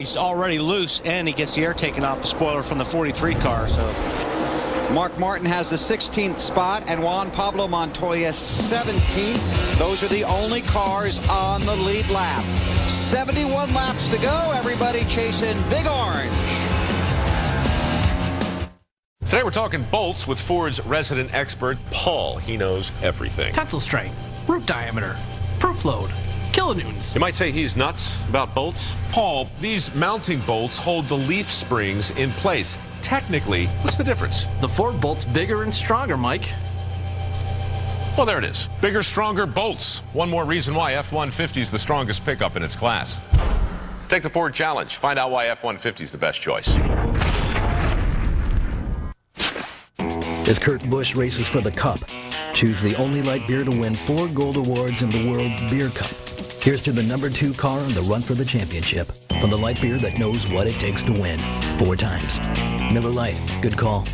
He's already loose, and he gets the air taken off the spoiler from the 43 car. So Mark Martin has the 16th spot, and Juan Pablo Montoya 17th. Those are the only cars on the lead lap. 71 laps to go. Everybody chasing Big Orange. Today we're talking bolts with Ford's resident expert, Paul. He knows everything. Tensile strength, root diameter, proof load, kilonewtons. You might say he's nuts about bolts. Paul, these mounting bolts hold the leaf springs in place. Technically, what's the difference? The Ford bolt's bigger and stronger, Mike. Well, there it is. Bigger, stronger bolts. One more reason why F-150 is the strongest pickup in its class. Take the Ford Challenge. Find out why F-150 is the best choice. As Kurt Busch races for the Cup, choose the only light beer to win 4 gold awards in the World Beer Cup. Here's to the #2 car on the run for the championship. From the light beer that knows what it takes to win 4 times. Miller Lite, good call.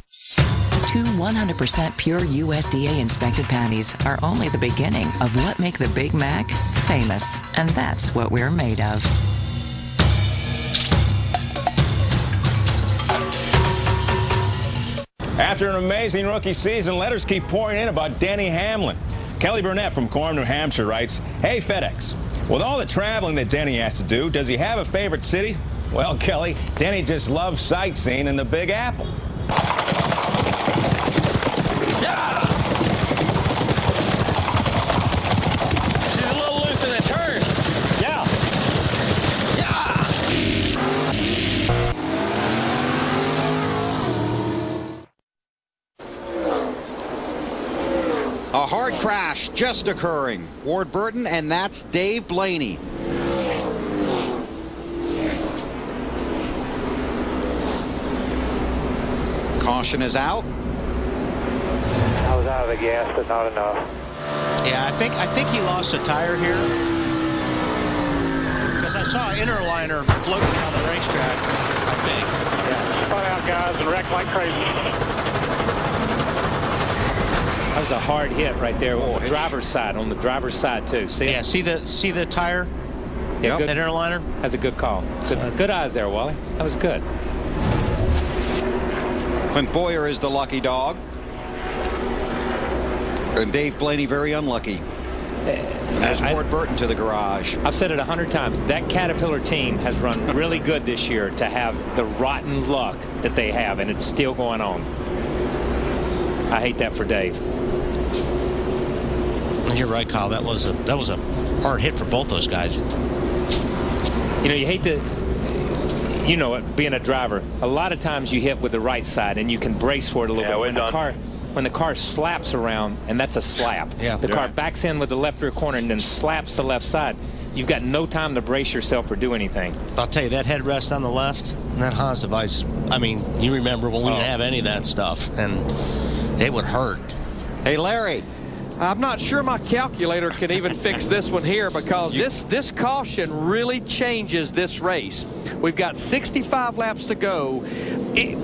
2 100% pure USDA inspected patties are only the beginning of what make the Big Mac famous. And that's what we're made of. After an amazing rookie season, letters keep pouring in about Denny Hamlin. Kelly Burnett from Coram, New Hampshire writes, "Hey FedEx, with all the traveling that Denny has to do, does he have a favorite city?" Well, Kelly, Denny just loves sightseeing in the Big Apple. yeah. She's a little loose in the turn. Yeah. A hard crash just occurring. Ward Burton, and that's Dave Blaney. Caution is out. I was out of the gas, but not enough. Yeah, I think he lost a tire here. Because I saw an inner liner floating down the racetrack, I think. Yeah, spun out guys and wrecked like crazy. That was a hard hit right there on the driver's side, too. See? Yeah, see the tire? Yeah, That inner liner? That's a good call. Good eyes there, Wally. That was good. Clint Boyer is the lucky dog. And Dave Blaney very unlucky. As Ward Burton to the garage. I've said it 100 times. That Caterpillar team has run really good this year to have the rotten luck that they have, and it's still going on. I hate that for Dave. You're right, Kyle. That was a hard hit for both those guys. You know, you hate to, you know it, being a driver. A lot of times you hit with the right side and you can brace for it a little bit. When the car slaps around, and that's a slap. Yeah. The car backs in with the left rear corner and then slaps the left side. You've got no time to brace yourself or do anything. I'll tell you, that headrest on the left and that Haas device, I mean, you remember when we didn't have any of that stuff, and it would hurt. Hey, Larry. I'm not sure my calculator can even fix this one here, because this caution really changes this race. We've got 65 laps to go.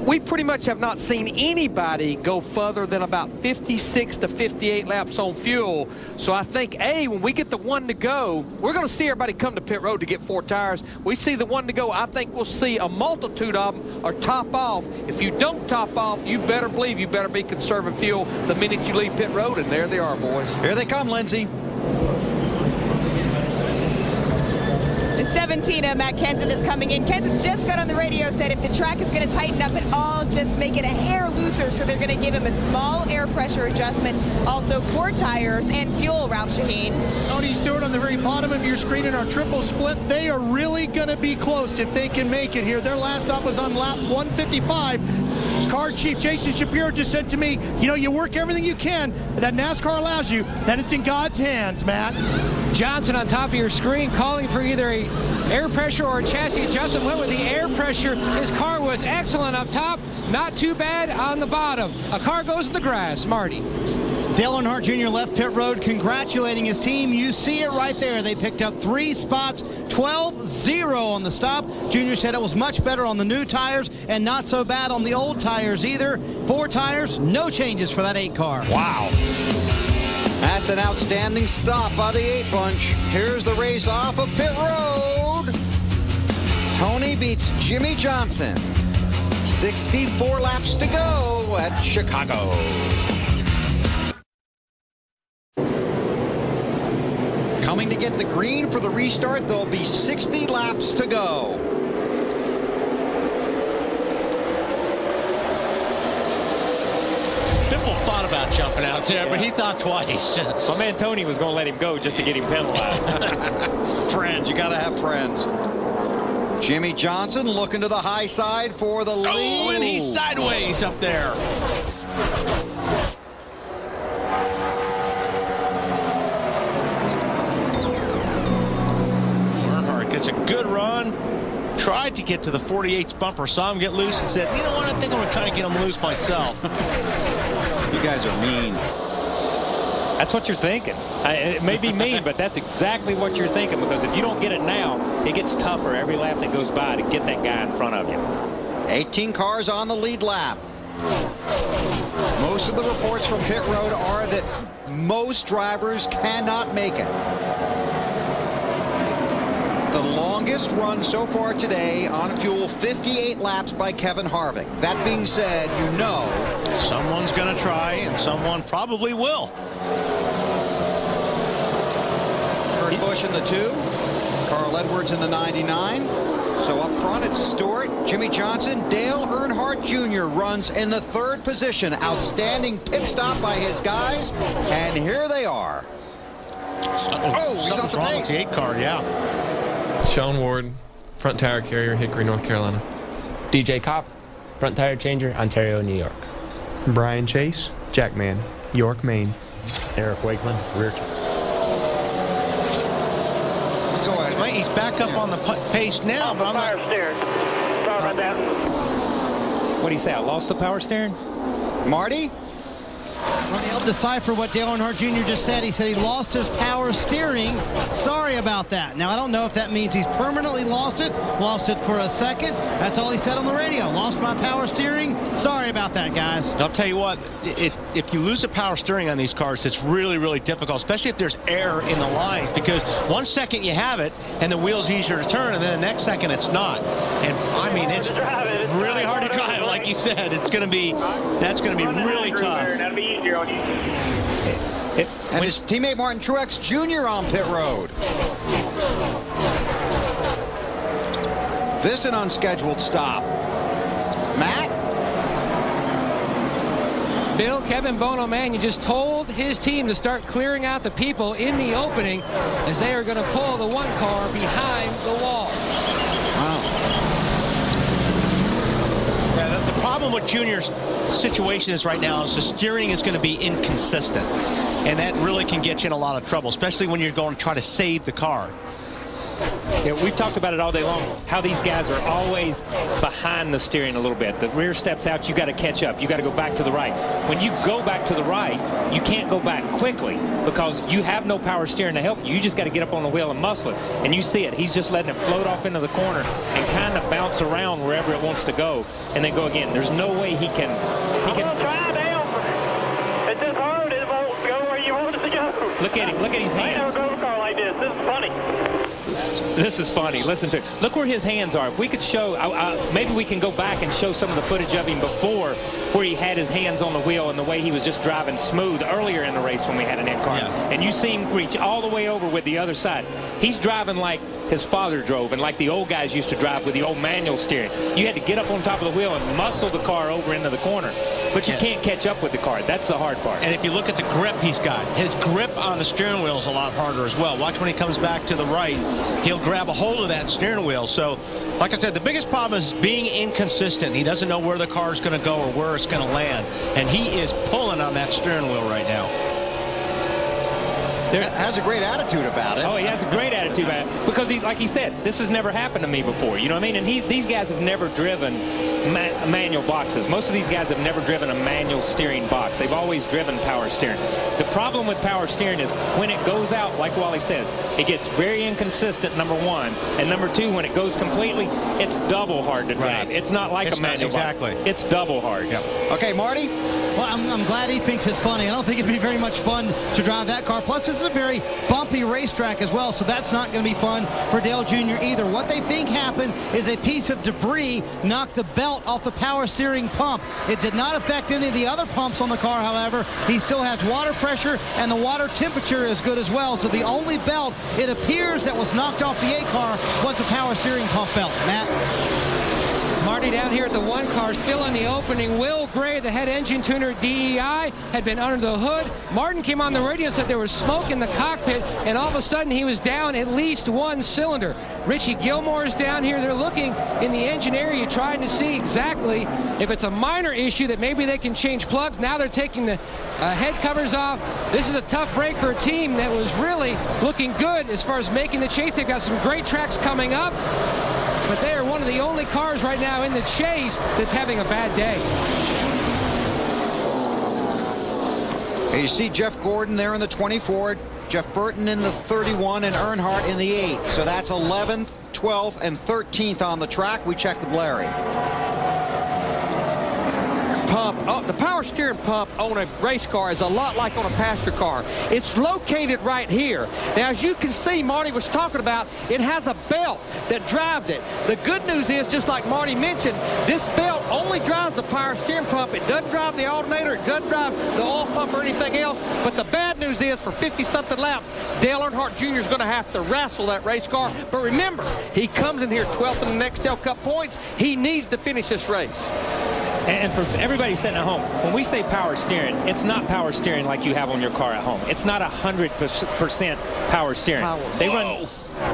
We pretty much have not seen anybody go further than about 56 to 58 laps on fuel. So I think, when we get the 1 to go, we're going to see everybody come to pit road to get 4 tires. We see the 1 to go, I think we'll see a multitude of them or top off. If you don't top off, you better believe you better be conserving fuel the minute you leave pit road, and there they are, boys. Here they come, Lindsay. The 17 of Matt Kenseth is coming in. Kenseth just got on the radio, said if the track is going to tighten up at all, just make it a hair looser. So they're going to give him a small air pressure adjustment. Also 4 tires and fuel, Ralph Shaheen. Tony Stewart on the very bottom of your screen in our triple split. They are really going to be close if they can make it here. Their last stop was on lap 155. Car chief Jason Shapiro just said to me, you know, you work everything you can that NASCAR allows you, then it's in God's hands, Matt. Johnson on top of your screen calling for either a air pressure or a chassis adjustment. Went with the air pressure. His car was excellent up top, not too bad on the bottom. A car goes in the grass. Marty. Dale Earnhardt Jr. left pit road congratulating his team. You see it right there. They picked up 3 spots, 12-0 on the stop. Jr. said it was much better on the new tires and not so bad on the old tires either. 4 tires, no changes for that 8 car. Wow. That's an outstanding stop by the 8 bunch. Here's the race off of pit road. Tony beats Jimmy Johnson. 64 laps to go at Chicago. Coming to get the green for the restart. There'll be 60 laps to go. Biffle thought about jumping out there, but he thought twice. My man Tony was going to let him go just to get him penalized. Friends, you got to have friends. Jimmy Johnson looking to the high side for the lead. Oh, and he's sideways up there. Earnhardt gets a good run. Tried to get to the 48th bumper, saw him get loose and said, you know what, I think I'm going to try to get him loose myself. You guys are mean. That's what you're thinking. It may be mean, but that's exactly what you're thinking, because if you don't get it now, it gets tougher every lap that goes by to get that guy in front of you. 18 cars on the lead lap. Most of the reports from pit road are that most drivers cannot make it. The longest run so far today on fuel, 58 laps by Kevin Harvick. That being said, you know someone's going to try, and someone probably will. Kurt Busch in the 2, Carl Edwards in the 99. So up front it's Stewart, Jimmy Johnson, Dale Earnhardt Jr. runs in the 3rd position. Outstanding pit stop by his guys, and here they are. Oh, he's off the pace. With the 8 car, yeah. Sean Ward, front tire carrier, Hickory, North Carolina. DJ Kopp, front tire changer, Ontario, New York. Brian Chase, Jackman, York, Maine. Eric Wakeman, rear tire. He's back up on the pace now, but I'm not. Power steering. Sorry about that. What do you say? I lost the power steering? Marty? Let me help decipher what Dale Earnhardt Jr. just said. He said he lost his power steering. Sorry about that. Now, I don't know if that means he's permanently lost it for a second. That's all he said on the radio. Lost my power steering. Sorry about that, guys. I'll tell you what, if you lose the power steering on these cars, it's really, really difficult, especially if there's air in the lines, because 1 second you have it and the wheel's easier to turn, and then the next second it's not. And I mean, it's really hard to drive, like you said. That's going to be really tough. That'll be easier on you. And his teammate Martin Truex Jr. on pit road. This an unscheduled stop. Matt? Bill, Kevin Bono, man, you just told his team to start clearing out the people in the opening as they are going to pull the 1 car behind the wall. Wow. Yeah, the problem with Junior's situation is right now is the steering is going to be inconsistent, and that really can get you in a lot of trouble, especially when you're going to try to save the car. Yeah, we've talked about it all day long, how these guys are always behind the steering a little bit. The rear steps out, you got to catch up. You got to go back to the right. When you go back to the right, you can't go back quickly because you have no power steering to help you. You just got to get up on the wheel and muscle it. And you see it. He's just letting it float off into the corner and kind of bounce around wherever it wants to go and then go again. There's no way he can. I'm going to try down. It's this hard. It won't go where you want it to go. Look at him. Look at his hands. I never drove a car like this. This is funny. This is funny. Listen to it. Look where his hands are. If we could show, maybe we can go back and show some of the footage of him before where he had his hands on the wheel and the way he was just driving smooth earlier in the race when we had an in-car. Yeah. And you see him reach all the way over with the other side. He's driving like his father drove and like the old guys used to drive with the old manual steering. You had to get up on top of the wheel and muscle the car over into the corner. But you can't catch up with the car. That's the hard part. And if you look at the grip he's got, his grip on the steering wheel is a lot harder as well. Watch when he comes back to the right, he'll grab a hold of that steering wheel. So, like I said, the biggest problem is being inconsistent. He doesn't know where the car is going to go or where it's going to land. And he is pulling on that steering wheel right now. Has a great attitude about it. Oh, he has a great attitude about it because he's like he said, this has never happened to me before. You know what I mean? And these guys have never driven manual boxes. Most of these guys have never driven a manual steering box. They've always driven power steering. The problem with power steering is when it goes out, like Wally says, it gets very inconsistent, number one. And number two, when it goes completely, it's double hard to drive. Right. It's not like a manual box. It's double hard. Yep. Okay, Marty? Well, I'm glad he thinks it's funny. I don't think it'd be very much fun to drive that car. Plus, this is is a very bumpy racetrack as well, so that's not going to be fun for Dale Jr. either. What they think happened is a piece of debris knocked the belt off the power steering pump. It did not affect any of the other pumps on the car, however. He still has water pressure, and the water temperature is good as well. So the only belt, it appears, that was knocked off the A car was a power steering pump belt. Matt? Marty down here at the 1 car, still in the opening. Will Gray, the head engine tuner at DEI, had been under the hood. Martin came on the radio and said there was smoke in the cockpit, and all of a sudden he was down at least 1 cylinder. Richie Gilmore's down here. They're looking in the engine area, trying to see exactly if it's a minor issue that maybe they can change plugs. Now they're taking the head covers off. This is a tough break for a team that was really looking good as far as making the chase. They've got some great tracks coming up, but they are one of the only cars right now in the chase that's having a bad day. Okay, you see Jeff Gordon there in the 24, Jeff Burton in the 31, and Earnhardt in the 8. So that's 11th, 12th, and 13th on the track. We checked with Larry. The power steering pump on a race car is a lot like on a passenger car. It's located right here. Now, as you can see, Marty was talking about, it has a belt that drives it. The good news is, just like Marty mentioned, this belt only drives the power steering pump. It doesn't drive the alternator. It doesn't drive the oil pump or anything else. But the bad news is, for 50-something laps, Dale Earnhardt Jr. is going to have to wrestle that race car. But remember, he comes in here 12th in the Nextel Cup points. He needs to finish this race. And for everybody sitting at home, when we say power steering, it's not power steering like you have on your car at home. It's not 100% power steering.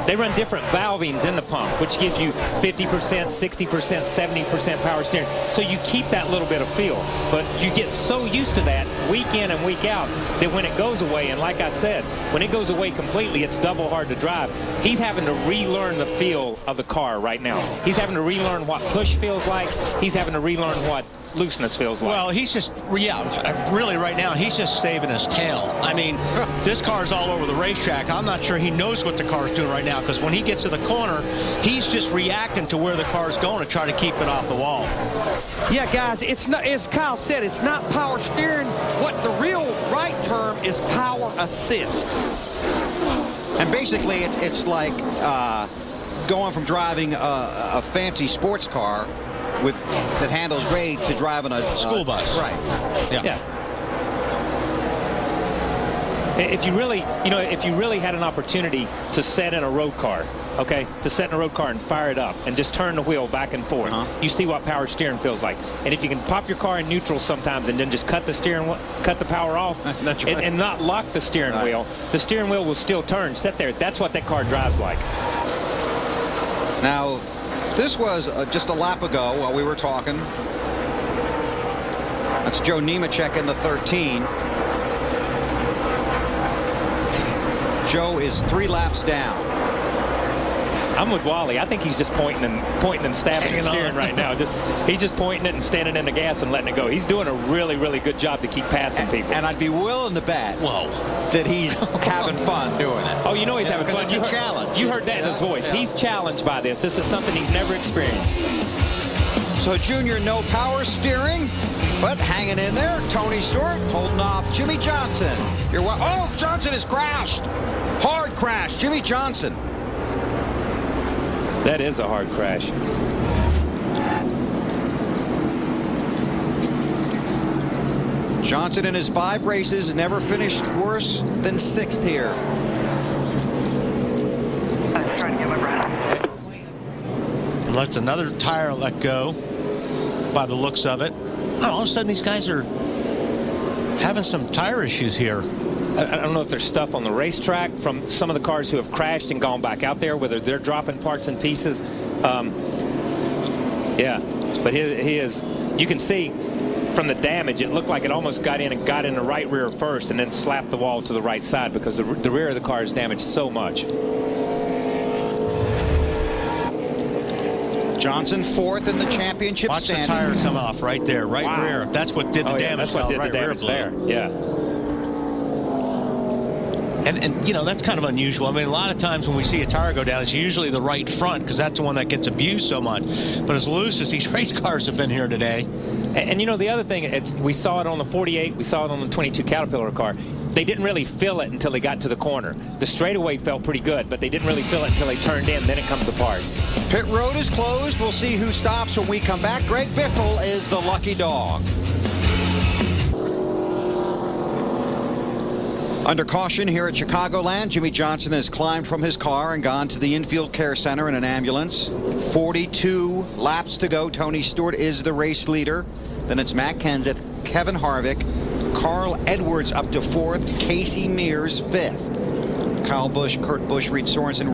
They run different valvings in the pump, which gives you 50%, 60%, 70% power steering. So you keep that little bit of feel. But you get so used to that week in and week out that when it goes away, and like I said, when it goes away completely, it's double hard to drive. He's having to relearn the feel of the car right now. He's having to relearn what push feels like. He's having to relearn what looseness feels like. Well, he's just, really right now, he's just saving his tail. I mean, this car's all over the racetrack. I'm not sure he knows what the car's doing right now, because when he gets to the corner, he's just reacting to where the car's going to try to keep it off the wall. Yeah, guys, it's not, as Kyle said, it's not power steering. What the real right term is power assist. And basically, it's like going from driving a fancy sports car that handles great to driving a school bus. Right. Yeah. If you really, if you really had an opportunity to set in a road car, okay, to set in a road car and fire it up and just turn the wheel back and forth, you see what power steering feels like. And if you can pop your car in neutral sometimes and then just cut the power off That's right. and not lock the steering wheel, the steering wheel will still turn. Sit there. That's what that car drives like. Now, this was just a lap ago while we were talking. That's Joe Nemechek in the 13. Joe is 3 laps down. I'm with Wally. I think he's just pointing and stabbing the steering right now. He's just pointing it and standing in the gas and letting it go. He's doing a really, really good job to keep passing people. And I'd be willing to bet that he's having fun doing it. Oh, you know he's having fun. It's a challenge. You heard that in his voice. Yeah. He's challenged by this. This is something he's never experienced. So Junior, no power steering, but hanging in there. Tony Stewart holding off Jimmy Johnson. Oh, Johnson has crashed. Hard crash. Jimmy Johnson. That is a hard crash. Johnson in his 5 races never finished worse than 6th here. I'm trying to get my breath. Let another tire let go by the looks of it. Oh, all of a sudden these guys are having some tire issues here. I don't know if there's stuff on the racetrack from some of the cars who have crashed and gone back out there, whether they're dropping parts and pieces. Yeah, but he is, you can see from the damage, it looked like it almost got in the right rear first and then slapped the wall to the right side because the rear of the car is damaged so much. Johnson 4th in the championship standings. Watch the tire come off right there, rear. That's what did the damage. That's what did the damage there. Yeah. And you know, that's kind of unusual. I mean, a lot of times when we see a tire go down, it's usually the right front because that's the one that gets abused so much. But as loose as these race cars have been here today. And you know, the other thing, we saw it on the 48, we saw it on the 22 Caterpillar car. they didn't really feel it until they got to the corner. The straightaway felt pretty good, but they didn't really feel it until they turned in. Then it comes apart. Pit road is closed. We'll see who stops when we come back. Greg Biffle is the lucky dog. Under caution here at Chicagoland, Jimmy Johnson has climbed from his car and gone to the infield care center in an ambulance. 42 laps to go. Tony Stewart is the race leader. Then it's Matt Kenseth, Kevin Harvick, Carl Edwards up to 4th, Casey Mears 5th. Kyle Busch, Kurt Busch, Reed Sorensen.